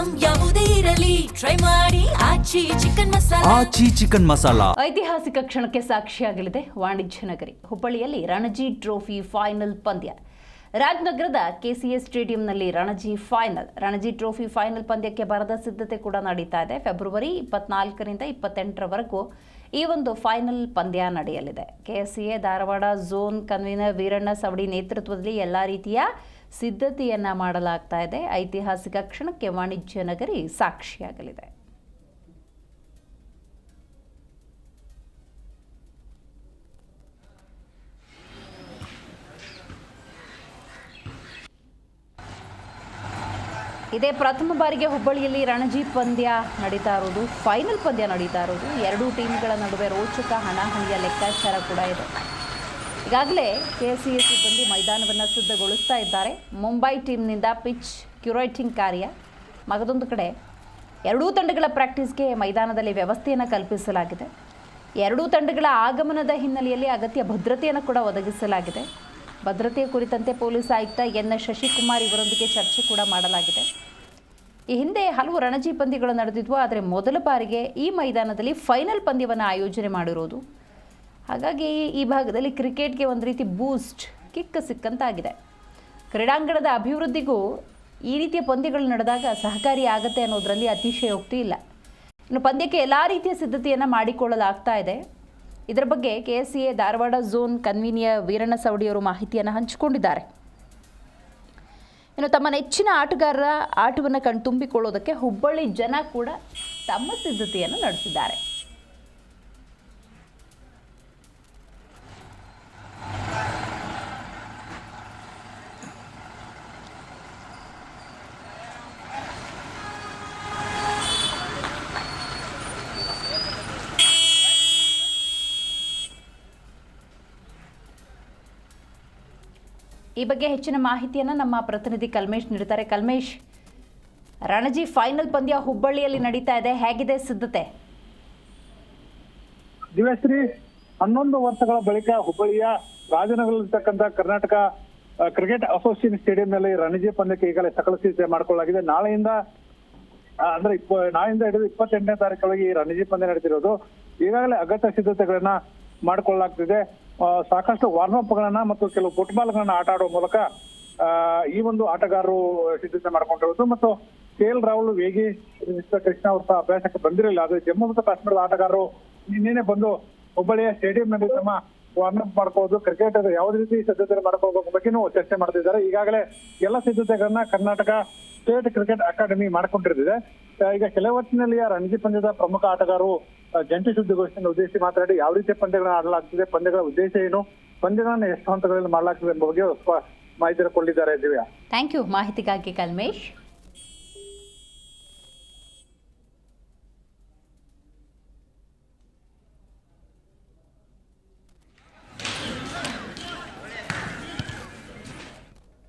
Item ಯಾವುದೇ ಇರಲಿ try ಮಾಡಿ ಆಚಿ ಚಿಕನ್ ಮಸಾಲಾ. ಐತಿಹಾಸಿಕ ಕ್ಷಣಕ್ಕೆ ಸಾಕ್ಷಿಯಾಗಲಿದೆ ವಾಣಿಜ್ಯ ನಗರಿ ಹುಬ್ಬಳ್ಳಿಯಲ್ಲಿ ರಣಜಿ ಟ್ರೋಫಿ ಫೈನಲ್ ಪಂದ್ಯ. ರಾಜನಗರದ ಕೆಸಿಎಸ್ ಸ್ಟೇಡಿಯಂನಲ್ಲಿ ರಣಜಿ ಟ್ರೋಫಿ ಫೈನಲ್ ಪಂದ್ಯಕ್ಕೆ ಬರದ ಸಿದ್ಧತೆ ಕೂಡ ನಡೀತಾ ಇದೆ. ಫೆಬ್ರವರಿ 24ರಿಂದ 28ರವರೆಗೂ ಈ ಒಂದು ಫೈನಲ್ ಪಂದ್ಯ ನಡೆಯಲಿದೆ. ಕೆಸಿಎ ಧಾರವಾಡ ಝೋನ್ ಕನ್ವೀನರ್ ವೀರಣ್ಣ ಸವಡಿ ನೇತೃತ್ವದಲ್ಲಿ ಎಲ್ಲ ರೀತಿಯ ಸಿದ್ಧತೆಯನ್ನ ಮಾಡಲಾಗ್ತಾ ಇದೆ. ಐತಿಹಾಸಿಕ ಕ್ಷಣಕ್ಕೆ ವಾಣಿಜ್ಯ ನಗರಿ ಸಾಕ್ಷಿಯಾಗಲಿದೆ. ಇದೇ ಪ್ರಥಮ ಬಾರಿಗೆ ಹುಬ್ಬಳ್ಳಿಯಲ್ಲಿ ರಣಜಿ ಪಂದ್ಯ ನಡೀತಾ ಇರೋದು, ಫೈನಲ್ ಪಂದ್ಯ ನಡೀತಾ ಇರೋದು. ಎರಡೂ ಟೀಮ್ಗಳ ನಡುವೆ ರೋಚಕ ಹಣಾಹಣಿಯ ಲೆಕ್ಕಾಚಾರ ಕೂಡ ಇದೆ. ಈಗಾಗಲೇ ಕೆಸಿಎ ಸಿಬ್ಬಂದಿ ಮೈದಾನವನ್ನು ಸಿದ್ಧಗೊಳಿಸ್ತಾ ಇದ್ದಾರೆ. ಮುಂಬೈ ಟೀಮ್ನಿಂದ ಪಿಚ್ ಕ್ಯೂರೇಟಿಂಗ್ ಕಾರ್ಯ. ಮಗದೊಂದು ಕಡೆ ಎರಡೂ ತಂಡಗಳ ಪ್ರಾಕ್ಟೀಸ್ಗೆ ಮೈದಾನದಲ್ಲಿ ವ್ಯವಸ್ಥೆಯನ್ನು ಕಲ್ಪಿಸಲಾಗಿದೆ. ಎರಡೂ ತಂಡಗಳ ಆಗಮನದ ಹಿನ್ನೆಲೆಯಲ್ಲಿ ಅಗತ್ಯ ಭದ್ರತೆಯನ್ನು ಕೂಡ ಒದಗಿಸಲಾಗಿದೆ. ಭದ್ರತೆಯ ಕುರಿತಂತೆ ಪೊಲೀಸ್ ಆಯುಕ್ತ ಎನ್ ಶಶಿಕುಮಾರ್ ಇವರೊಂದಿಗೆ ಚರ್ಚೆ ಕೂಡ ಮಾಡಲಾಗಿದೆ. ಈ ಹಿಂದೆ ಹಲವು ರಣಜಿ ಪಂದ್ಯಗಳು ನಡೆದಿದ್ವು, ಆದರೆ ಮೊದಲ ಬಾರಿಗೆ ಈ ಮೈದಾನದಲ್ಲಿ ಫೈನಲ್ ಪಂದ್ಯವನ್ನು ಆಯೋಜನೆ ಮಾಡಿರೋದು. ಹಾಗಾಗಿ ಈ ಭಾಗದಲ್ಲಿ ಕ್ರಿಕೆಟ್ಗೆ ಒಂದು ರೀತಿ ಬೂಸ್ಟ್ ಕಿಕ್ ಸಿಕ್ಕಂತಾಗಿದೆ. ಕ್ರೀಡಾಂಗಣದ ಅಭಿವೃದ್ಧಿಗೂ ಈ ರೀತಿಯ ಪಂದ್ಯಗಳು ನಡೆದಾಗ ಸಹಕಾರಿ ಆಗುತ್ತೆ ಅನ್ನೋದರಲ್ಲಿ ಅತಿಶಯೋಕ್ತಿ ಇಲ್ಲ. ಇನ್ನು ಪಂದ್ಯಕ್ಕೆ ಎಲ್ಲ ರೀತಿಯ ಸಿದ್ಧತೆಯನ್ನು ಮಾಡಿಕೊಳ್ಳಲಾಗ್ತಾ ಇದೆ. ಇದರ ಬಗ್ಗೆ ಕೆಸಿಎ ಧಾರವಾಡ ಝೋನ್ ಕನ್ವೀನರ್ ವೀರಣ್ಣ ಸವಡಿಯವರು ಮಾಹಿತಿಯನ್ನು ಹಂಚಿಕೊಂಡಿದ್ದಾರೆ. ಇನ್ನು ತಮ್ಮ ನೆಚ್ಚಿನ ಆಟಗಾರರ ಆಟವನ್ನು ಕಣ್ತುಂಬಿಕೊಳ್ಳೋದಕ್ಕೆ ಹುಬ್ಬಳ್ಳಿ ಜನ ಕೂಡ ತಮ್ಮ ಸಿದ್ಧತೆಯನ್ನು ನಡೆಸಿದ್ದಾರೆ. ಈ ಬಗ್ಗೆ ಹೆಚ್ಚಿನ ಮಾಹಿತಿಯನ್ನು ನಮ್ಮ ಪ್ರತಿನಿಧಿ ಕಲ್ಮೇಶ್ ನೀಡುತ್ತಾರೆ. ಕಲ್ಮೇಶ್, ರಣಜಿ ಫೈನಲ್ ಪಂದ್ಯ ಹುಬ್ಬಳ್ಳಿಯಲ್ಲಿ ನಡೀತಾ ಇದೆ, ಹೇಗಿದೆ ಸಿದ್ಧತೆ? ದಿವ್ಯಶ್ರೀ, 11 ವರ್ಷಗಳ ಬಳಿಕ ಹುಬ್ಬಳ್ಳಿಯ ರಾಜನಗರದಲ್ಲಿರ್ತಕ್ಕಂಥ ಕರ್ನಾಟಕ ಕ್ರಿಕೆಟ್ ಅಸೋಸಿಯೇಷನ್ ಸ್ಟೇಡಿಯಂನಲ್ಲಿ ರಣಜಿ ಪಂದ್ಯಕ್ಕೆ ಈಗಲೇ ಸಕಲ ಸಿದ್ಧತೆ ಮಾಡಿಕೊಳ್ಳಲಾಗಿದೆ. ನಾಳೆಯಿಂದ ಹಿಡಿದು 28ನೇ ತಾರೀಕಿನೊಳಗೆ ಈ ರಣಜಿ ಪಂದ್ಯ ನಡೀತಿರೋದು. ಈಗಾಗಲೇ ಅಗತ್ಯ ಸಿದ್ಧತೆಗಳನ್ನ ಮಾಡಿಕೊಳ್ಳಲಾಗ್ತಿದೆ. ಸಾಕಷ್ಟು ವಾರ್ಮಪ್ಗಳನ್ನ ಮತ್ತು ಕೆಲವು ಫುಟ್ಬಾಲ್ಗಳನ್ನ ಆಟ ಆಡುವ ಮೂಲಕ ಈ ಒಂದು ಆಟಗಾರರು ಸಿದ್ಧತೆ ಮಾಡ್ಕೊಂಡಿರೋದು. ಮತ್ತು KL ರಾಹುಲ್, ವೇಗಿ, ಕೃಷ್ಣ ಅವ್ರ ಅಭ್ಯಾಸಕ್ಕೆ ಬಂದಿರಲಿಲ್ಲ. ಆದ್ರೆ ಜಮ್ಮು ಮತ್ತು ಕಾಶ್ಮೀರದ ಆಟಗಾರರು ನಿನ್ನೆ ಬಂದು ಹುಬ್ಬಳ್ಳಿಯ ಸ್ಟೇಡಿಯಂನಲ್ಲಿ ತಮ್ಮ ವಾರ್ಮಪ್ ಮಾಡ್ಕೋದು, ಕ್ರಿಕೆಟ್ ಯಾವುದೇ ರೀತಿ ಸಿದ್ಧತೆ ಮಾಡ್ಕೋಬೇಕು ಬಗ್ಗೆನೂ ಚರ್ಚೆ ಮಾಡ್ತಿದ್ದಾರೆ. ಈಗಾಗಲೇ ಎಲ್ಲ ಸಿದ್ಧತೆಗಳನ್ನ ಕರ್ನಾಟಕ ಸ್ಟೇಟ್ ಕ್ರಿಕೆಟ್ ಅಕಾಡೆಮಿ ಮಾಡ್ಕೊಂಡಿರ್ತಿದೆ. ಈಗ ಕೆಲವು ಹೊತ್ತಿನಲ್ಲಿ ರಣಜಿ ಪಂದ್ಯದ ಪ್ರಮುಖ ಆಟಗಾರರು ಜಂಟಿ ಸುದ್ದಿಗೋಷ್ಠಿಯನ್ನು ಉದ್ದೇಶಿಸಿ ಮಾತನಾಡಿ ಯಾವ ರೀತಿಯ ಪಂದ್ಯಗಳನ್ನ ಆಡಲಾಗ್ತಿದೆ, ಪಂದ್ಯಗಳ ಉದ್ದೇಶ ಏನು, ಪಂದ್ಯಗಳನ್ನ ಎಷ್ಟು ಹಂತಗಳಲ್ಲಿ ಮಾಡಲಾಗ್ತದೆ ಎಂಬ ಬಗ್ಗೆ ಮಾಹಿತಿ ಕೊಂಡಿದ್ದಾರೆ. ದಿವ್ಯಾ, ಥ್ಯಾಂಕ್ ಯು ಮಾಹಿತಿಗಾಗಿ ಕಲ್ಮೇಶ್.